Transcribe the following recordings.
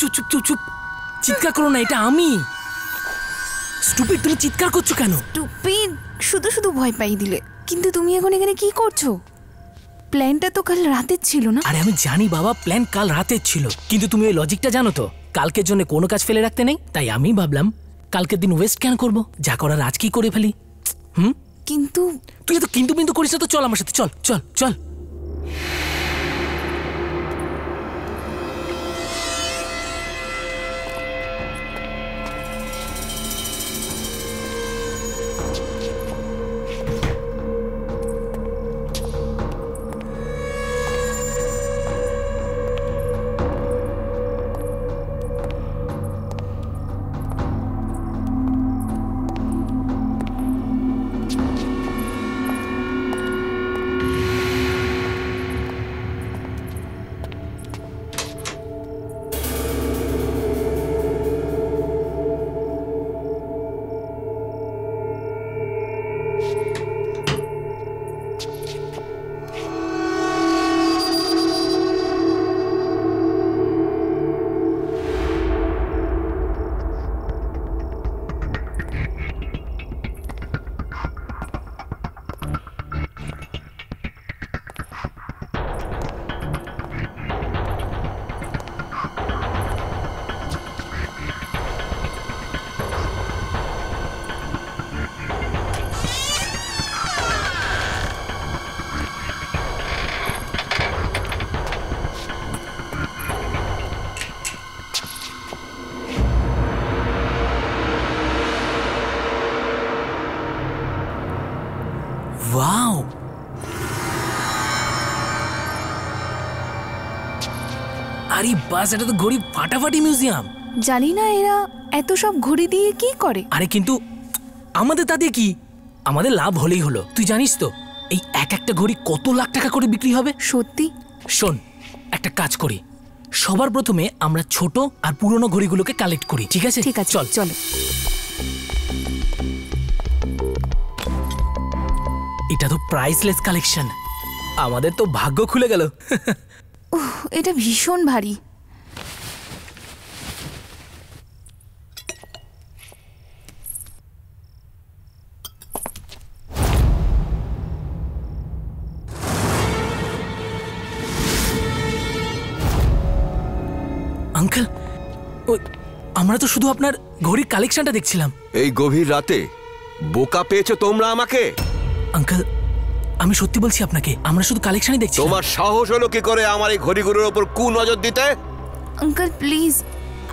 চুপ চুপ চুপ চুপ, চিৎকার করো না, এটা আমি। স্টুপিড, তুমি চিৎকার করছো কেন? স্টুপিড, শুধু শুধু ভয় পাই দিলে। কিন্তু তুমি এখন এখানে কি করছো? প্ল্যানটা তো কাল রাতের ছিল না? আরে আমি জানি বাবা, প্ল্যান কাল রাতের ছিল, কিন্তু তুমি ওই লজিকটা জানো তো, কালকের জন্য কোনো কাজ ফেলে রাখতে নেই। তাই আমি ভাবলাম কালকের দিন ওয়েস্ট কেন করবো, যা করার আজকেই করে ফেলি। কিন্তু তুই তো কিন্তু বিন্দু করিস না তো, চল আমার সাথে, চল চল চল। ওয়াও, আরে বাস, এটা তো ঘড়ি ফাটাফাটি মিউজিয়াম। জানি না এরা এত সব ঘড়ি দিয়ে কি করে। আরে কিন্তু আমাদের তাতে কি, আমাদের লাভ হলেই হলো। তুই জানিস তো এই এক একটা ঘড়ি কত লাখ টাকা করে বিক্রি হবে? সত্যি? শোন, একটা কাজ করি, সবার প্রথমে আমরা ছোট আর পুরনো ঘড়িগুলোকে কালেক্ট করি, ঠিক আছে? ঠিক আছে, চল চলো। এটা তো প্রাইসলেস কালেকশন, আমাদের তো ভাগ্য খুলে গেল। এটা ভীষণ ভারী। আঙ্কেল, আমরা তো শুধু আপনার ঘড়ির কালেকশনটা দেখছিলাম। এই গভীর রাতে বোকা পেয়েছো তোমরা আমাকে? আঙ্কেল, আমি সত্যি বলছি আপনাকে, আমরা শুধু কালেকশনই দেখছি। তোমার সাহস হলো কি করে আমার এই ঘড়িগুলোর উপর কুনজর দিতে? আঙ্কেল প্লিজ,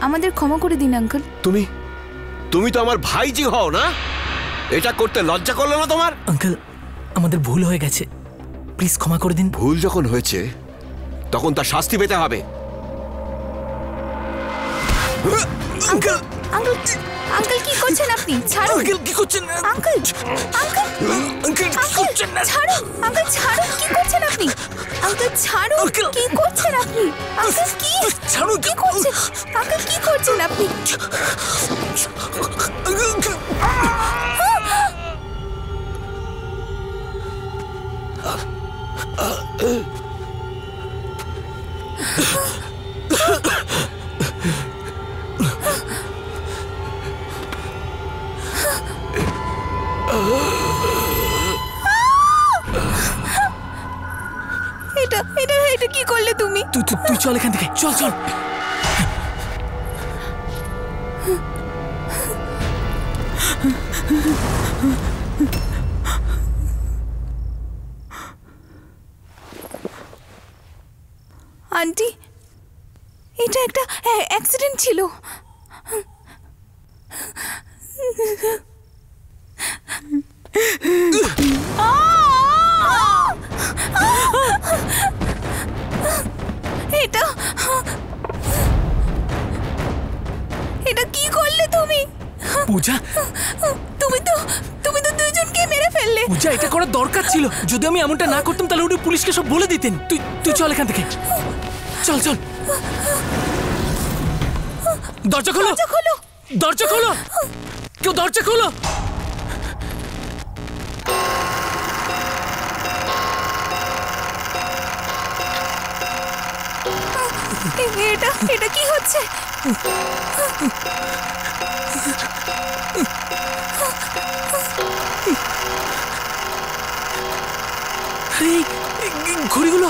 আমাদের ক্ষমা করে দিন আঙ্কেল। তুমি তো আমার ভাইজি হও না? এটা করতে লজ্জা করলো না তোমার? আঙ্কেল, আমাদের ভুল হয়ে গেছে, প্লিজ ক্ষমা করে দিন। ভুল যখন হয়েছে তখন তার শাস্তি পেতে হবে। আঙ্কেল, আঙ্কেল, আঙ্কেল কি করছেন আপনি? ছাড়ুন। আঙ্কেল কি করছেন? আঙ্কেল, আঙ্কেল, আঙ্কেল কি করছেন? ছাড়ুন। আঙ্কেল ছাড়ুন, কি করছেন আপনি? আঙ্কেল ছাড়ুন, কি করছেন আপনি? আঙ্কেল কি ছাড়ুন, কি করছেন? আঙ্কেল কি করছেন আপনি? এটা এটা এটা কি করলে তুমি? তুই চল এখান থেকে, চল চল। আন্টি, এটা একটা অ্যাক্সিডেন্ট ছিল। এটা এটা কি করলে তুমি? পূজা, তুমি তো দুইজনকে মেরে ফেললে। পূজা, এটা করার দরকার ছিল। যদি আমি এমনটা না করতাম তাহলে উনি পুলিশকে সব বলে দিতেন। তুই চল এখান থেকে, চল চল। দরজা খোলো, দরজা খোলো, কেউ দরজা খোলো। এটা এটা কি হচ্ছে? আরে এই ঘড়িগুলো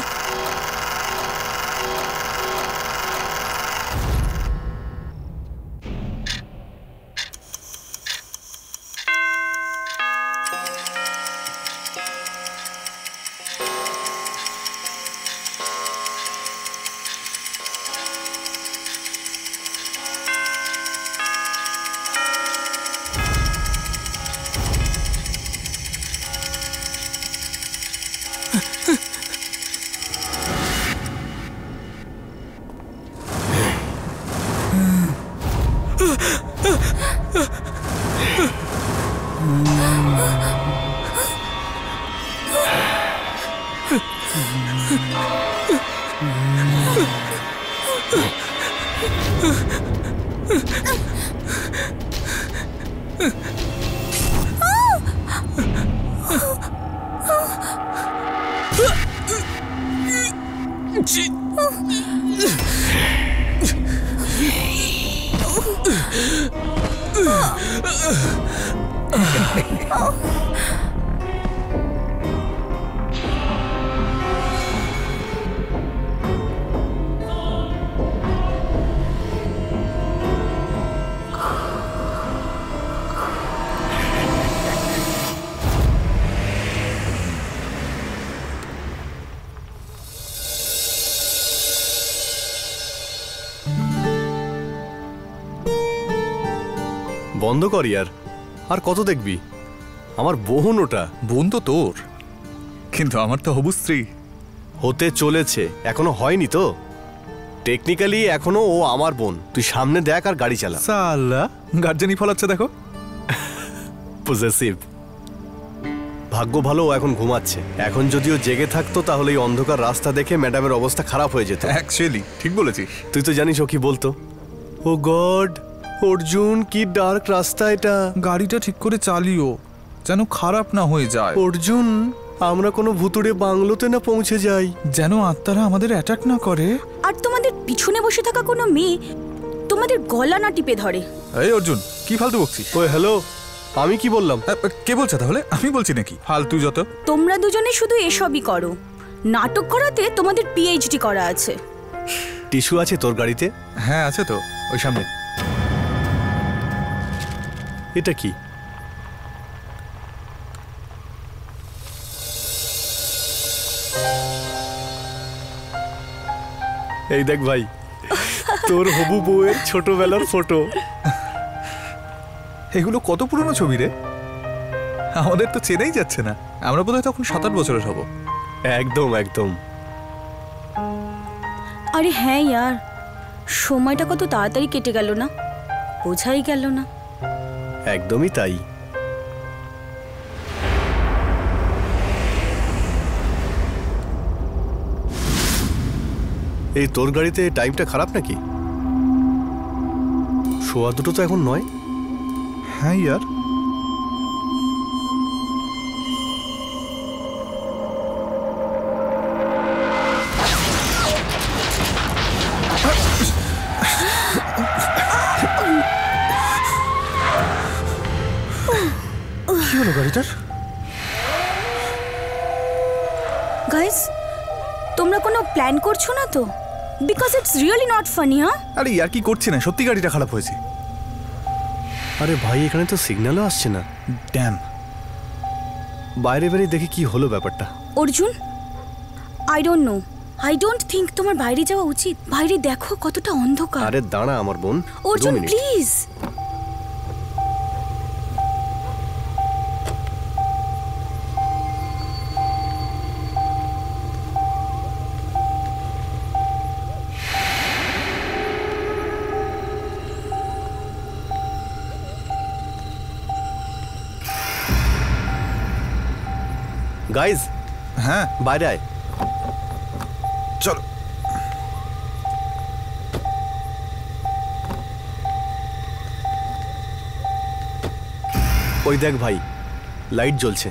বন্ধ কর ইয়ার, আর কত দেখবি? আমার বোন ওটা। বোন তো তোর, কিন্তু আমার তো হবু স্ত্রী। হতে চলেছে, এখনো হয়নি তো। টেকনিক্যালি এখনো ও আমার বোন। তুই সামনে দেখ আর গাড়ি চালা। সালা গার্জেনই ফলাচ্ছে দেখো। পজেসিভ। ভাগ্য ভালো ও এখন ঘুমাচ্ছে। এখন যদিও জেগে থাকতো তাহলে এই অন্ধকার রাস্তা দেখে ম্যাডামের অবস্থা খারাপ হয়ে যেত। অ্যাকচুয়ালি ঠিক বলেছিস। তুই তো জানিস ও কি বলতো। ও গড অর্জুন, কি ডার্ক রাস্তা এটা। গাড়িটা ঠিক করে চালিও যেন খারাপ না হয়ে যায়। অর্জুন, আমরা কোনো ভুতুড়ে বাংলোতে না পৌঁছে যাই। যেন আত্মারা আমাদের অ্যাটাক না করে। আর তোমাদের পিছনে বসে থাকা কোনো মেয়ে তোমাদের গলা না টিপে ধরে। এই অর্জুন, কি ফালতু বকছিস? ওই হ্যালো, আমি কি বললাম? কে বলছে তাহলে? আমি বলছি নাকি? ফালতু যত। তোমরা দুজনে শুধু এসবই করো। নাটক করাতে তোমাদের পিএইচডি করা আছে। টিস্যু আছে তোর গাড়িতে? হ্যাঁ আছে তো, ওই সামনে। এটা কি? এই দেখ ভাই, তোর হবু বউয়ের ছোটবেলার ফটো। এগুলো কত পুরনো ছবি রে, আমাদের তো চেনাই যাচ্ছে না। আমরা বোধহয় তখন 7-8 বছরের হব। একদম একদম। আরে হ্যাঁ ইয়ার, সময়টা কত তাড়াতাড়ি কেটে গেল না, বোঝাই গেল না। একদমই তাই। এই তোর গাড়িতে টাইমটা খারাপ নাকি? 2:15 তো এখন নয়। হ্যাঁ ইয়ার, কি হলো গাড়িটার? গাইস, তোমরা কোনো প্ল্যান করছো না তো? Because it's really not funny. হ্যাঁ, আরে ইয়ার কি করছি না, সত্যি গাড়িটা খারাপ হয়েছে। আরে ভাই, এখানে তো সিগন্যালও আসছে না। ড্যাম। বাইরে বেরিয়ে দেখি কি হলো ব্যাপারটা। Arjun, I don't know, I don't think তোমার বাইরে যাওয়া উচিত। বাইরে দেখো কতটা অন্ধকার। আরে দাঁড়া আমার বোন, অর্জুন 2 মিনিট। প্লিজ। গাইজ, হ্যাঁ বাইরে আয়। চলো। ওই দেখ ভাই, লাইট জ্বলছে।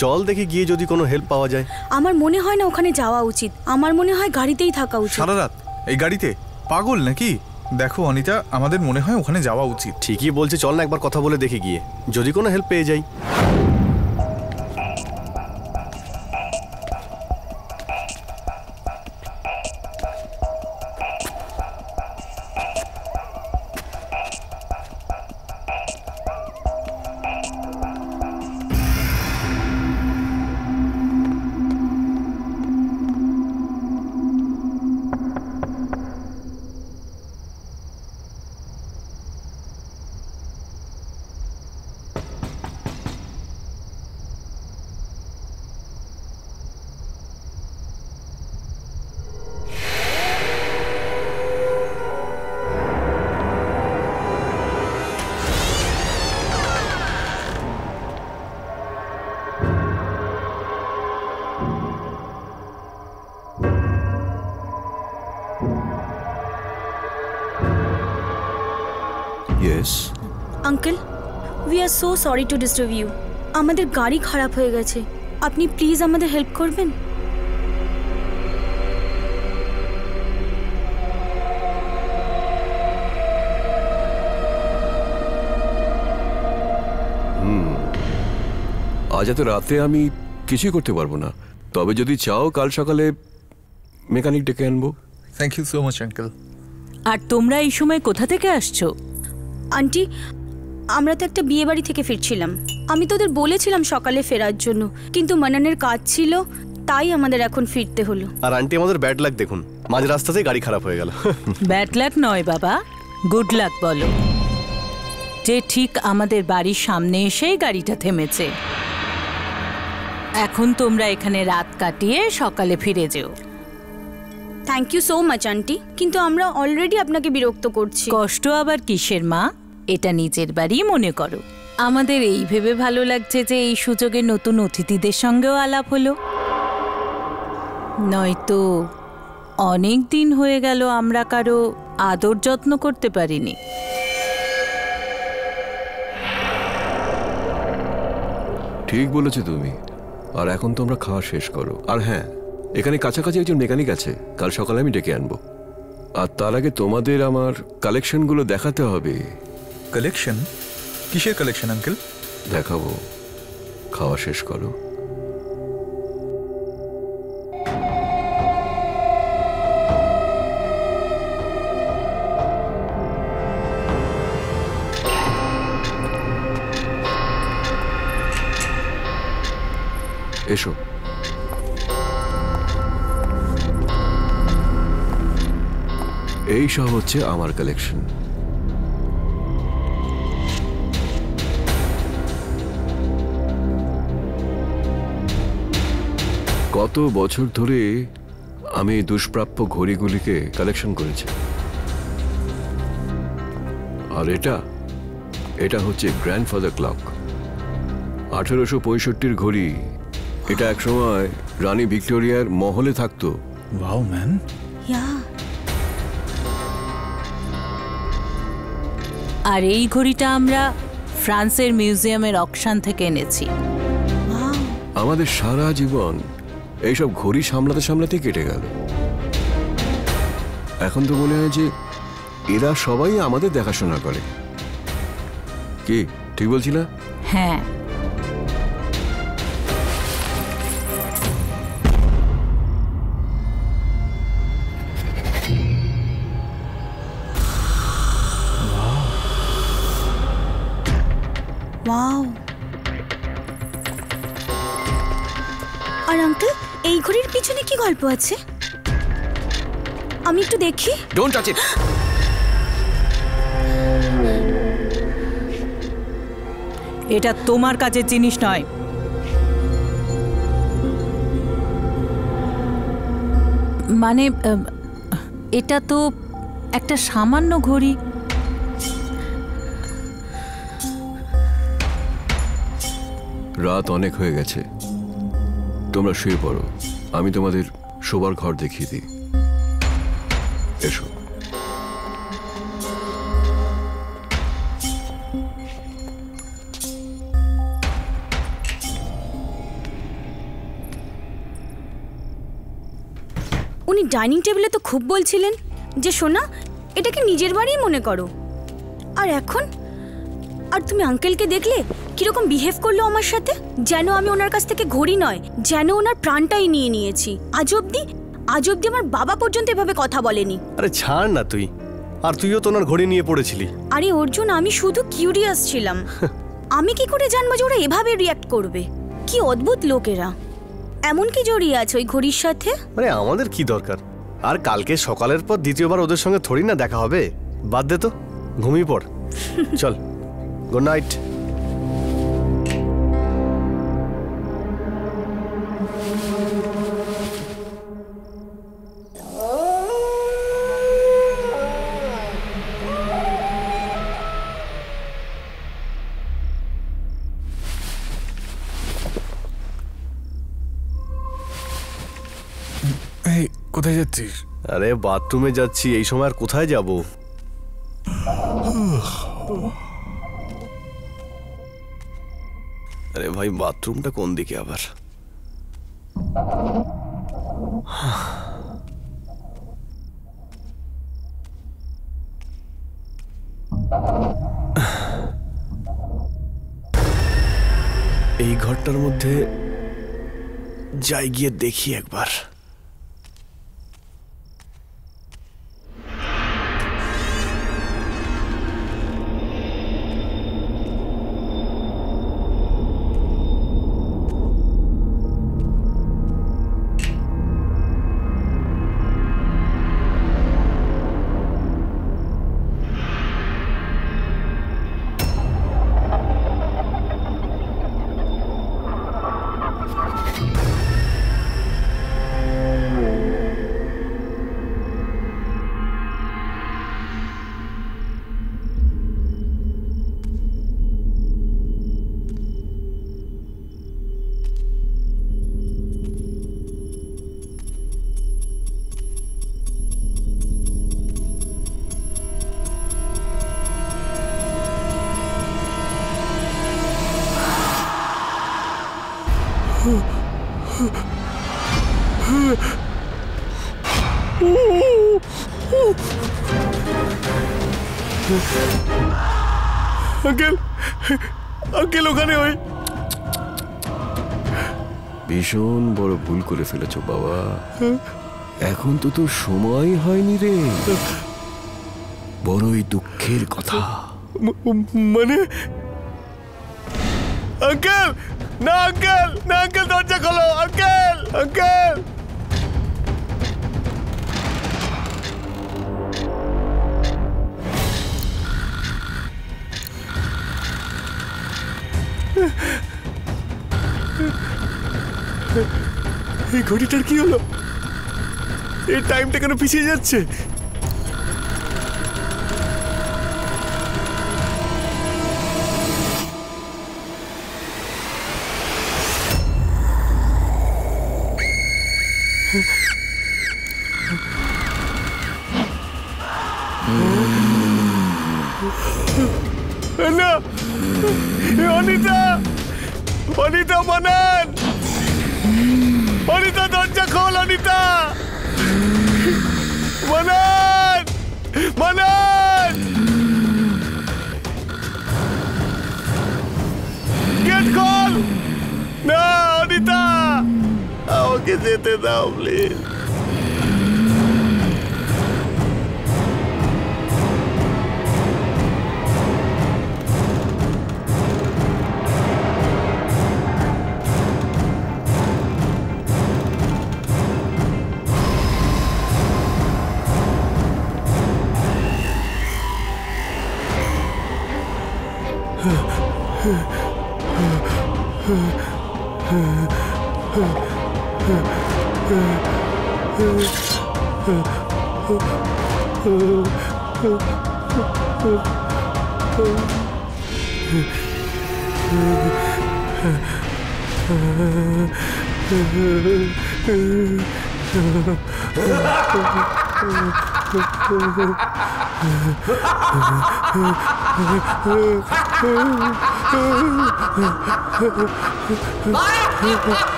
চল দেখি গিয়ে যদি কোনো হেল্প পাওয়া যায়। আমার মনে হয় না ওখানে যাওয়া উচিত। আমার মনে হয় গাড়িতেই থাকা উচিত। সারা রাত এই গাড়িতে? পাগল নাকি? দেখো অনিতা, আমাদের মনে হয় ওখানে যাওয়া উচিত। ঠিকই বলছে, চল না একবার কথা বলে দেখে গিয়ে, যদি কোনো হেল্প পেয়ে যাই। Yes. Uncle, we are so sorry to disturb you. আমাদের গাড়ি খারাপ হয়ে গেছে, আপনি প্লিজ আমাদের হেল্প করবেন? আজ এত রাতে আমি কিছুই করতে পারবো না, তবে যদি চাও কাল সকালে মেকানিক ডেকে আনবো। Thank you so much uncle. আর তোমরা এই সময় কোথা থেকে আসছো? আন্টি, আমরা তো একটা বিয়ে বাড়ি থেকে ফিরছিলাম। আমি তোদের বলেছিলাম সকালে ফেরার জন্য, কিন্তু মানানের কাজ ছিল, তাই আমাদের এখন ফিরতে হলো। আর আন্টি আমাদের ব্যাড লাক দেখুন, মাঝ রাস্তাতেই গাড়ি খারাপ হয়ে গেল। ব্যাড লাক নয় বাবা, গুড লাক বলো, যে ঠিক আমাদের বাড়ির সামনে এসেই গাড়িটা থেমেছে। এখন তোমরা এখানে রাত কাটিয়ে সকালে ফিরে যেও। Thank you so much auntie, কিন্তু আমরা অলরেডি আপনাকে বিরক্ত করছি। কষ্ট আবার কিসের মা, এটা নিজের বাড়ি মনে করো। আমাদের এই ভেবে ভালো লাগছে যে এই সুযোগে নতুন অতিথিদের সঙ্গেও আলাপ হলো, নয়তো অনেক দিন হয়ে গেল আমরা কারো আদর যত্ন করতে পারিনি। ঠিক বলেছো তুমি। আর এখন তোমরা খাওয়া শেষ করো। আর হ্যাঁ, এখানে কাছাকাছি একজন মেকানিক আছে, কাল সকালে আমি ডেকে আনবো। আর তার আগে তোমাদের আমার কালেকশনগুলো দেখাতে হবে। কালেকশন? কিসের কালেকশন আঙ্কেল? দেখাবো, খাওয়া শেষ করো। এসো। এই সব হচ্ছে আমার কালেকশন। কত বছর ধরে আমি দুষ্প্রাপ্য ঘড়িগুলিকে কালেকশন করেছি। আর এটা হচ্ছে গ্র্যান্ডফাদার ক্লক, 1865 ঘড়ি। এটা একসময় রানী ভিক্টোরিয়ার মহলে থাকতো। Wow man. ইয়া। আর এই ঘড়িটা আমরা ফ্রান্সের মিউজিয়ামের অকশন থেকে এনেছি। আমাদের সারা জীবন এইসব ঘড়ি সামলাতে সামলাতে কেটে গেল। এখন তো মনে হয় যে এরা সবাই আমাদের দেখাশোনা করে। কি ঠিক বলছি না? হ্যাঁ, ওয়াও। আর আঙ্কেল, এই ঘড়ির পিছনে কি গল্প আছে? আমি একটু দেখি। Don't touch it. এটা তোমার কাজের জিনিস নয়। মানে এটা তো একটা সামান্য ঘড়ি। রাত অনেক হয়ে গেছে, তোমরা শুয়ে পড়ো। আমি তোমাদের শোবার ঘর দেখিয়ে দিই। এসো। উনি ডাইনিং টেবিলে তো খুব বলছিলেন, যে সোনা এটাকে নিজের বাড়িই মনে করো। আর এখন আর তুমি আঙ্কেলকে দেখলে কিরকম বিহেভ করলো আমার সাথে, যেন আমি ওনার কাছ থেকে ঘড়ি নয়, যেন ওনার প্রাণটাই নিয়ে নিয়েছি। আজ অব্দি আমার বাবা পর্যন্ত এভাবে কথা বলেনি। আরে ছাড় না তুই, আর তুইও তো ওনার ঘড়ি নিয়ে পড়েছিলি। আরে অর্জুন, আমি শুধু কিউরিয়াস ছিলাম। আমি কি করে জানবো যে ওরা এভাবে রিয়াক্ট করবে? কি অদ্ভুত লোকেরা। এমন কি জড়িয়ে আছে ওই ঘড়ির সাথে? মানে আমাদের কি দরকার? আর কালকে সকালের পর দ্বিতীয়বার ওদের সঙ্গে থোড়ি না দেখা হবে। বাদ দে তো, ঘুমিয়ে পড়। চল, গুড নাইট। এই কোথায় যাচ্ছিস? আরে বাথরুমে যাচ্ছি। এই সময় আর কোথায় যাব? আরে ভাই, বাথরুমটা কোন দিকে আবার? এই ঘরটার মধ্যে যাই, গিয়ে দেখি একবার। আঙ্কেল, আঙ্কেল ওখানে ওই। ভীষণ বড় ভুল করে ফেলেছো বাবা। এখন তো তোর সময় হয়নি রে। বড়ই দুঃখের কথা। মানে আঙ্কেল, না আঙ্কেল, না আঙ্কেল, দরজা খোলো আঙ্কেল, আঙ্কেল। এই ঘড়িটার কি হলো? এই টাইমটা কেন পিছিয়ে যাচ্ছে? না, অনিতা, অনিতা, মানান, অনিতা, দরজা খোল অনিতা, মানান, মানান, গেট খোল। না অনিতা, আমাকে যেতে দাও please.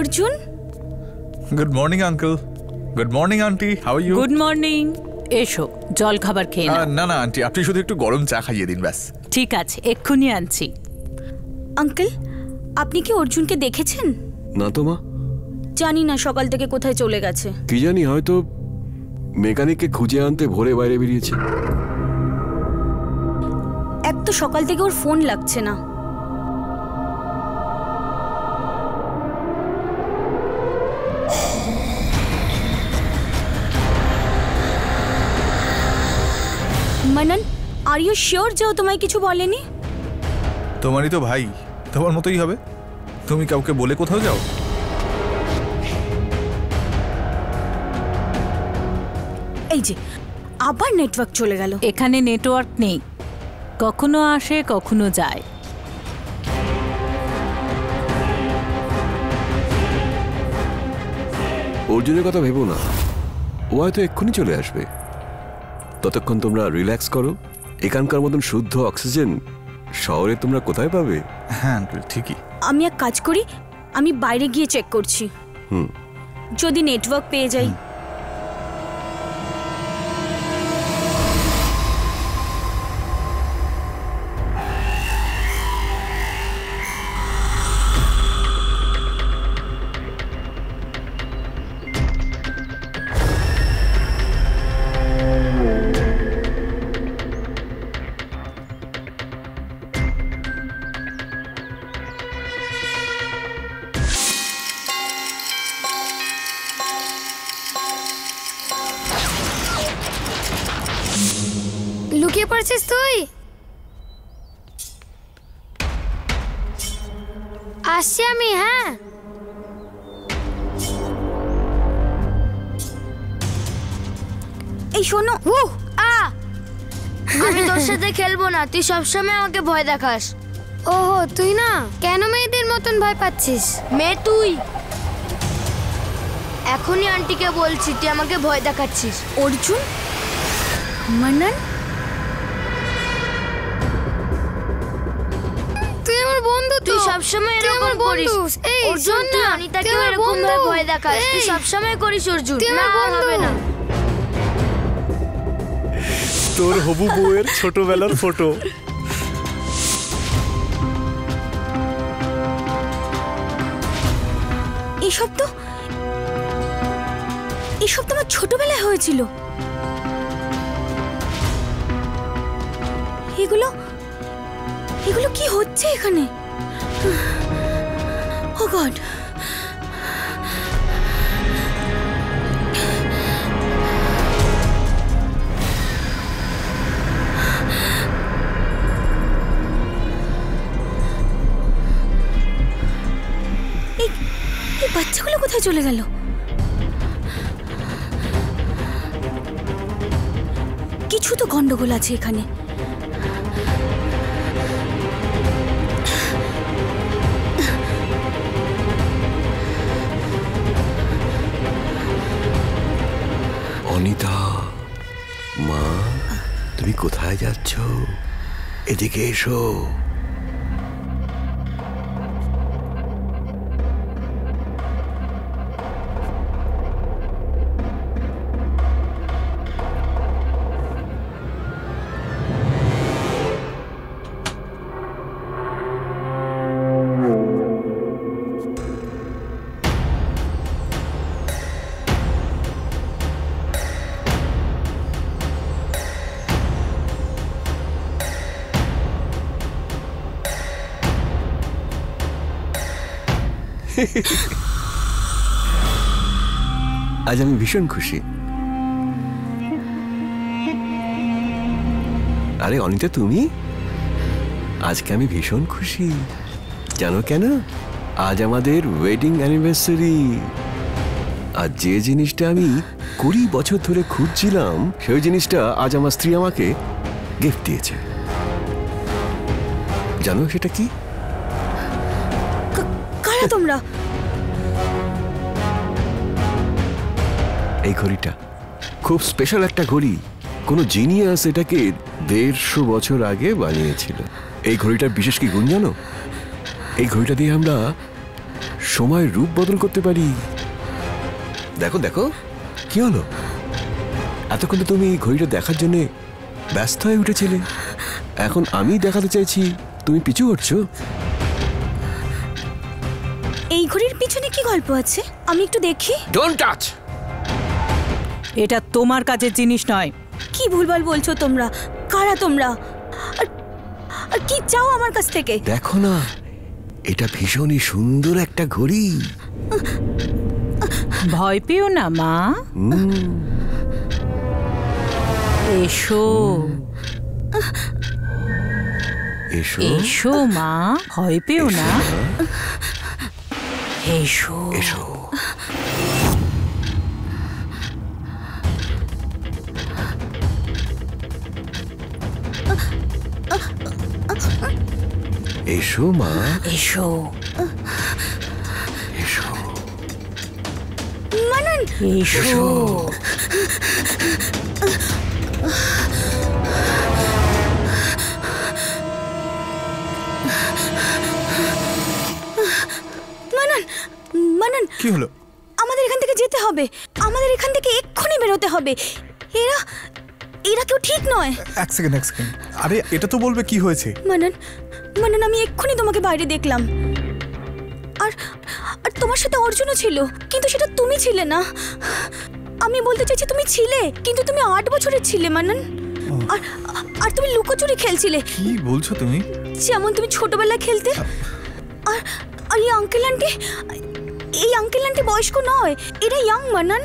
Arjun, good morning uncle. Good morning auntie, how are you? Good morning. এসো জল খাবার খেয়ে নাও। না না আন্টি, আপনি শুধু একটু গরম চা খাইয়ে দিন ব্যাস। ঠিক আছে, এক্ষুনি আনছি। আঙ্কেল আপনি কি অর্জুনকে দেখেছেন? না তো মা, জানি না সকাল থেকে কোথায় চলে গেছে। কি জানি, হয়তো মেকানিককে খুঁজে আনতে ভোরে বাইরে বেরিয়েছে। এক তো সকাল থেকে ওর ফোন লাগছে না। মানন, আর ইউ শিওর যে ও তোমায় কিছু বলেনি? তোমারই তো ভাই, তোমার মতোই হবে। তুমি কাউকে বলে কোথাও যাও? এই যে আবার নেটওয়ার্ক চলে গেল। এখানে নেটওয়ার্ক নেই, কখনো আসে কখনো যায়। অর্জুনের কথা ভেবো না, ও হয়তো এক্ষুনি চলে আসবে। ততক্ষণ তোমরা রিল্যাক্স করো। এখানকার মতন শুদ্ধ অক্সিজেন শহরে তোমরা কোথায় পাবে? হ্যাঁ আঙ্কেল ঠিকই। আমি এক কাজ করি, আমি বাইরে গিয়ে চেক করছি। হুম। যদি নেটওয়ার্ক পেয়ে যাই। লুকিয়ে পড়েছিস তুই? আসছি আমি। হ্যাঁ এই শোনো, আমি তোর সাথে খেলবো না, তুই সবসময় আমাকে ভয় দেখাস। ওহো, তুই না কেন মেয়েদের মতন ভয় পাচ্ছিস? মেয়ে তুই? এখনই আন্টিকে বলছি তুই আমাকে ভয় দেখাচ্ছিস। অর্জুন, মানন, তুই আমার বন্ধু, তুই সবসময় এরকম করিস। এই অর্জুন, তুই অনিতাকে এরকম ভাবে ভয় দেখাস, তুই সবসময় করিস অর্জুন। না হবে না। তোর হবু বউয়ের ছোটবেলার ফটো। এসব তো আমার ছোটবেলায় হয়েছিল। এগুলো কি হচ্ছে এখানে? ও গড, এই বাচ্চাগুলো কোথায় চলে গেল? কিছু তো গন্ডগোল আছে এখানে। অনিতা মা, তুমি কোথায় যাচ্ছ? এদিকে এসো। আজ আমি ভীষণ খুশি। আরে অনিতা, তুমি? আজকে আমি ভীষণ খুশি। জানো কেন? আজ আমাদের ওয়েডিং অ্যানিভার্সারি। আর যে জিনিসটা আমি 20 বছর ধরে খুঁজছিলাম, সেই জিনিসটা আজ আমার স্ত্রী আমাকে গিফট দিয়েছে। জানো সেটা কি? কারা তোমরা? এই ঘড়িটা খুব স্পেশাল একটা ঘড়ি। কোনো জিনিয়াস এটাকে 150 বছর আগে বানিয়েছিল। এই ঘড়িটার বিশেষ কি গুণ জানো? এই ঘড়িটা দিয়ে আমরা সময়ের রূপ বদল করতে পারি। দেখো দেখো কি হলো, এতক্ষণ তো তুমি ঘড়িটা দেখার জন্য ব্যস্ত হয়ে উঠেছিলে, এখন আমি দেখাতে চাইছি তুমি পিছু হটছো। এই ঘড়ির পিছনে কি গল্প আছে আমি একটু দেখি। Don't touch. এটা তোমার কাজের জিনিস নয়। কি ভুলভাল বলছো তোমরা? কারা তোমরা? আর কি চাও আমার কাছ থেকে? দেখো না, এটা ভীষণই সুন্দর একটা ঘড়ি। ভয় পেও না মা, এসো এসো এসো মা, ভয় পেও না, এসো এসো। এসো মা, এসো এসো মানন, এসো। মানন, মানন, কি হলো? আমাদের এখান থেকে যেতে হবে, আমাদের এখান থেকে এক্ষুনি বেরোতে হবে। এরা এরা কেউ ঠিক নয়। এক সেকেন্ড। আরে এটা তো বলবে কি হয়েছে। মানন, মানন, আমি এক্ষুনি তোমাকে বাইরে দেখলাম, আর আর তোমার সাথে অর্জুনও ছিল, কিন্তু সেটা তুমি ছিলে না। আমি বলতে চাইছি তুমি ছিলে, কিন্তু তুমি 8 বছরের ছিলে মানন। আর আর তুমি লুকোচুরি খেলছিলে, কি বলছো তুমি? যেমন তুমি ছোটবেলায় খেলতে। আর আর এই আঙ্কেল আন্টি বয়স্ক নয়, এরা ইয়াং মানন।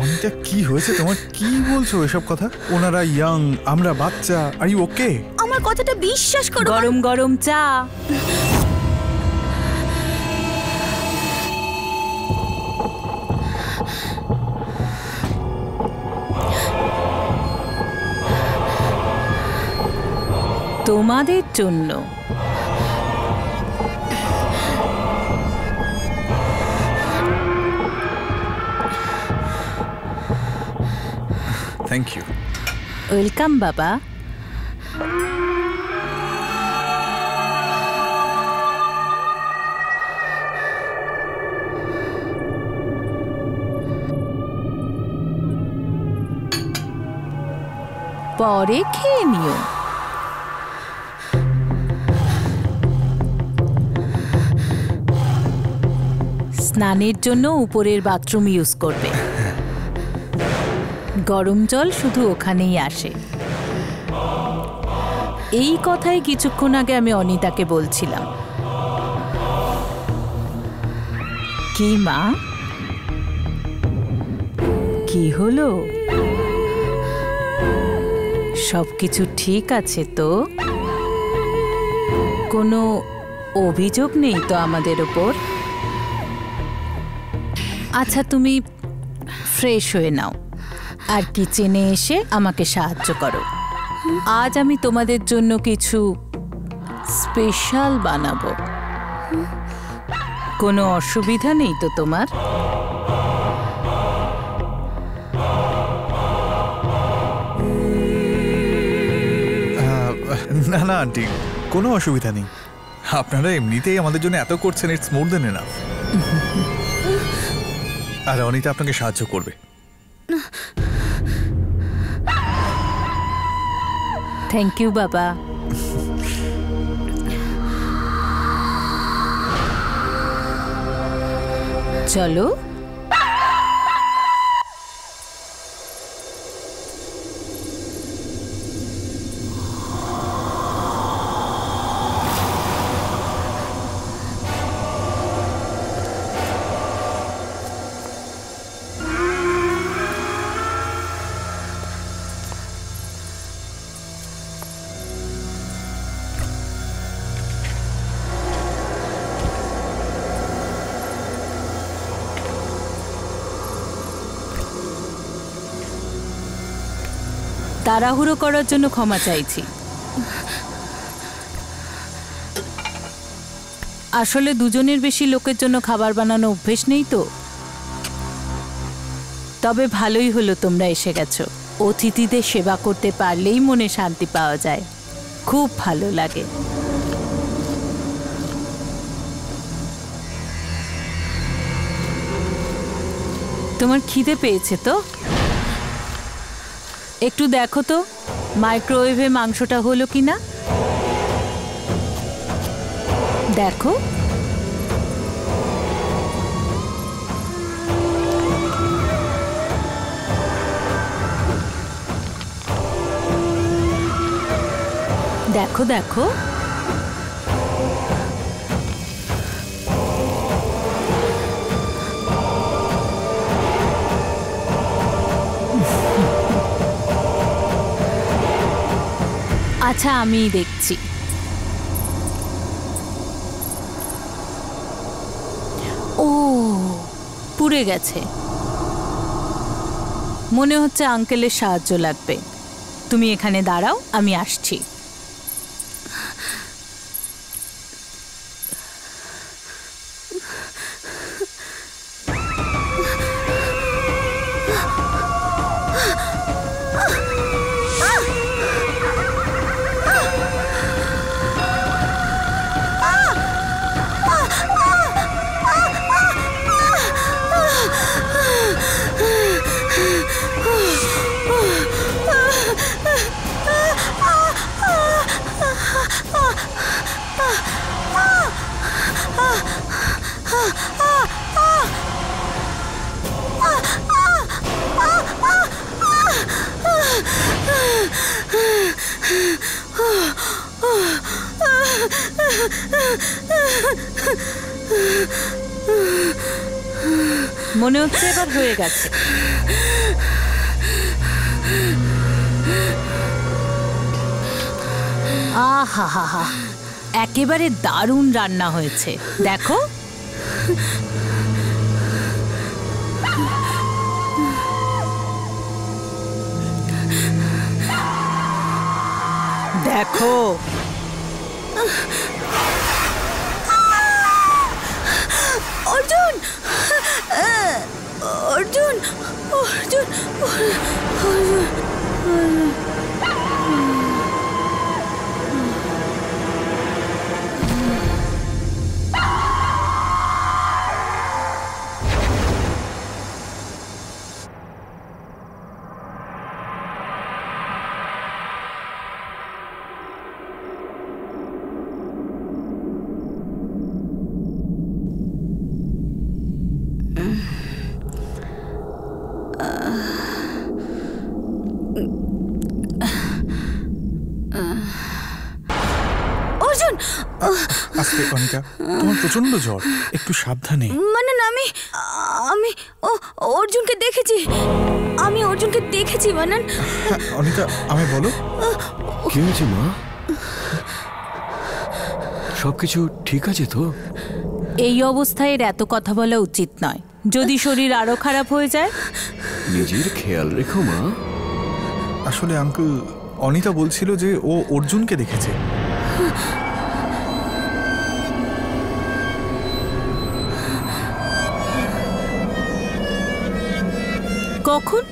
অনিতা কি হয়েছে তোমার? কি বলছো এসব কথা? ওনারা ইয়াং, আমরা বাচ্চা। Are you okay? আমার কথাটা বিশ্বাস করো। গরম গরম চা। তোমাদের জন্য। Thank you. ওয়েলকাম বাবা। পরে খেয়ে নিও। স্নানের জন্য উপরের বাথরুম ইউজ করবে, গরম জল শুধু ওখানেই আসে। এই কথাই কিছুক্ষণ আগে আমি অনিতাকে বলছিলাম। কি মা, কি হলো? সবকিছু ঠিক আছে তো? কোনো অভিযোগ নেই তো আমাদের ওপর? আচ্ছা, তুমি ফ্রেশ হয়ে নাও আর কিচেনে এসে আমাকে সাহায্য করো। আজ আমি তোমাদের জন্য কিছু স্পেশাল বানাবো। কোনো অসুবিধা নেই তো তোমার? না না আন্টি, কোনো অসুবিধা নেই। আপনারা এমনিতেই আমাদের জন্য এত করছেন, ইটস মোর দেন এনাফ। আর অনিতা আপনাকে সাহায্য করবে। থ্যাংক ইউ বাবা। চলো। তাড়াহুড়ো করার জন্য ক্ষমা চাইছি। আসলে দুজনের বেশি লোকের জন্য খাবার বানানো অভ্যেস নেই তো। তবে ভালোই হলো তোমরা এসে গেছো। অতিথিদের সেবা করতে পারলেই মনে শান্তি পাওয়া যায়, খুব ভালো লাগে। তোমার খিদে পেয়েছে তো? একটু দেখো তো মাইক্রোওয়েভে মাংসটা হলো কিনা। দেখো। দেখো দেখো। আচ্ছা আমি দেখছি। ও পুড়ে গেছে, মনে হচ্ছে আঙ্কেলের সাহায্য লাগবে। তুমি এখানে দাঁড়াও, আমি আসছি। মনে হচ্ছে এবার হয়ে গেছে। আহা হা হা, একেবারে দারুণ রান্না হয়েছে। দেখো দেখো। অর্জুন, অর্জুন, অর্জুন, অর্জুন। আস্তে অনিতা, তোমার প্রচন্ড জ্বর, একটু সাবধানে। মানে আমি আমি অর্জুনকে দেখেছি, আমি অর্জুনকে দেখেছি মানান। অনিতা আমায় বলো কি হয়েছে মা? সবকিছু ঠিক আছে তো? এই অবস্থায় এর এত কথা বলা উচিত নয়। যদি শরীর আরো খারাপ হয়ে যায়। নিজের খেয়াল রেখো মা। আসলে আঙ্কেল, অনিতা বলছিল যে ও অর্জুনকে দেখেছে। কখন?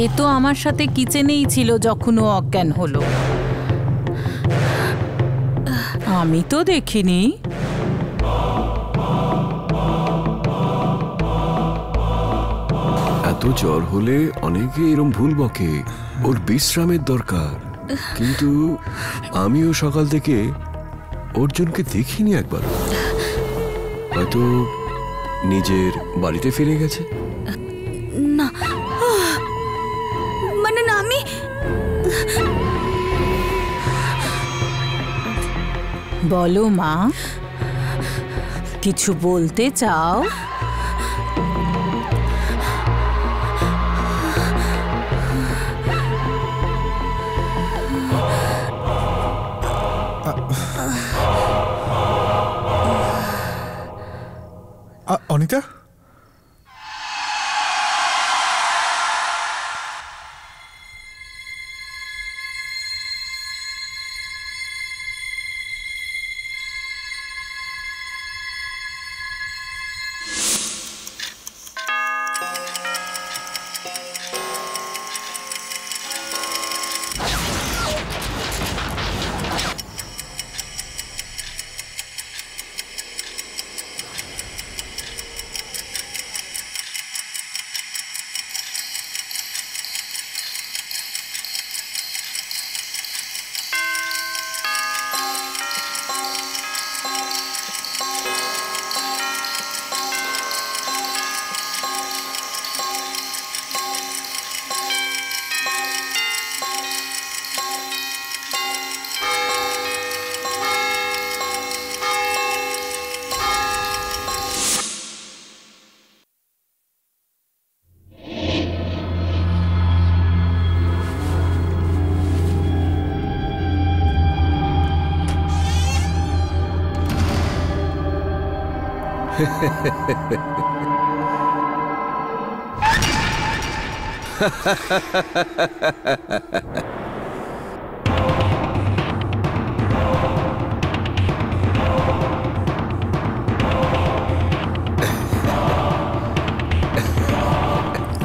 এ তো আমার সাথে কিচেনেই ছিল যখন ও অজ্ঞান হলো। আমি তো দেখিনি। এত জ্বর হলে অনেকে এরম ভুল বকে, ওর বিশ্রামের দরকার। কিন্তু আমিও সকাল থেকে অর্জুনকে দেখিনি একবার। হয়তো নিজের বাড়িতে ফিরে গেছে। না মানে না, আমি বলো মা, কিছু বলতে চাও? অনিতা,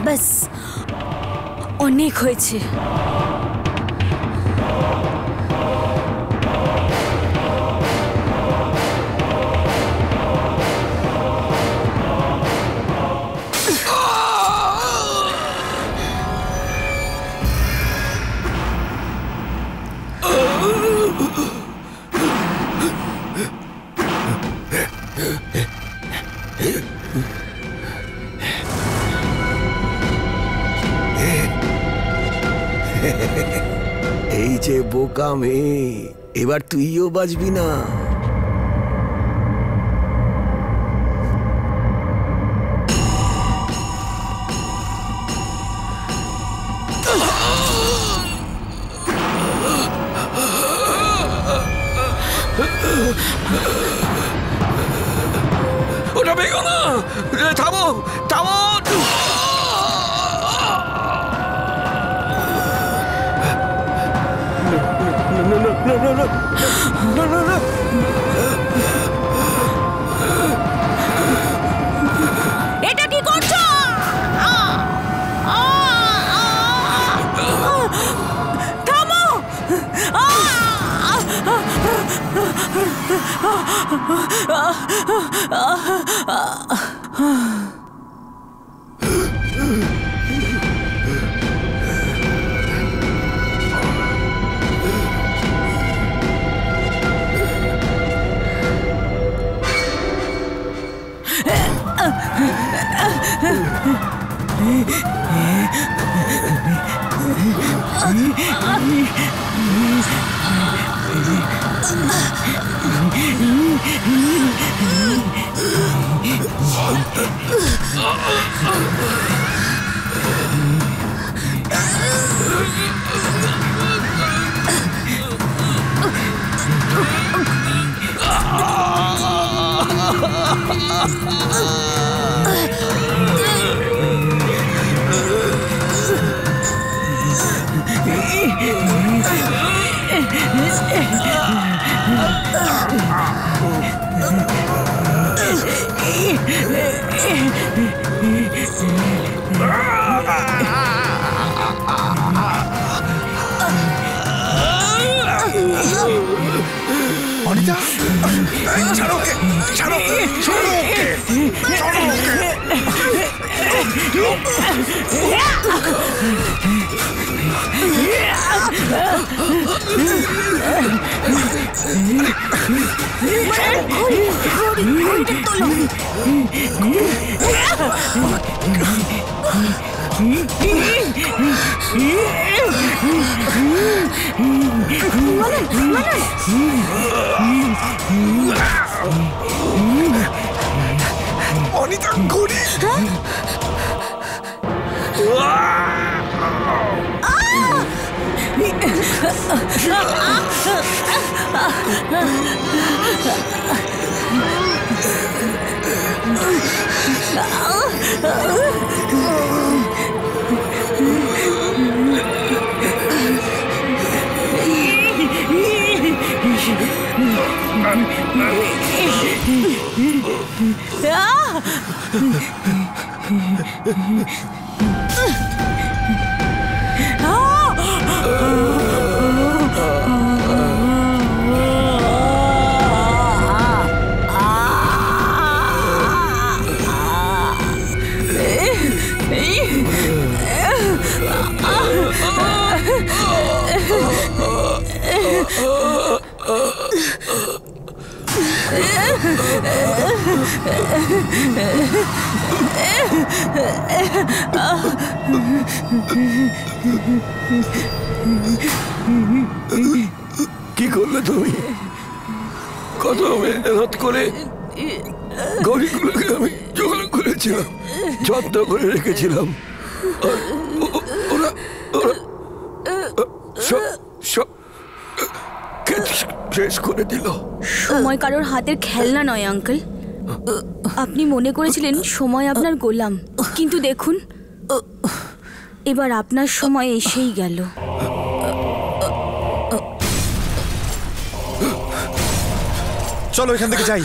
ব্যাস, অনেক হয়েছে। এই যে বোকা মেয়ে, এবার তুইও বাঁচবি না। ওটা ভেঙো না, থামো থামো। এটা কি করছো? থামো! অনিতা, ছাড়ো ওকে, ছাড়ো, ছাড়ো ওকে, ছাড়ো ওকে। অনিতা ঘুরি। কি করলে তুমি? কত মেহনত করে গড়িগুলোকে আমি জোগাড় করেছিলাম, যত্ন করে রেখেছিলাম, আর ওরা ওরা সব শেষ করে দিল। সময় কারোর হাতের খেলনা নয় আঙ্কেল। আপনি মনে করেছিলেন সময় আপনার গোলাম, কিন্তু দেখুন এবার আপনার সময় এসেই গেল। চলো এখান থেকে যাই।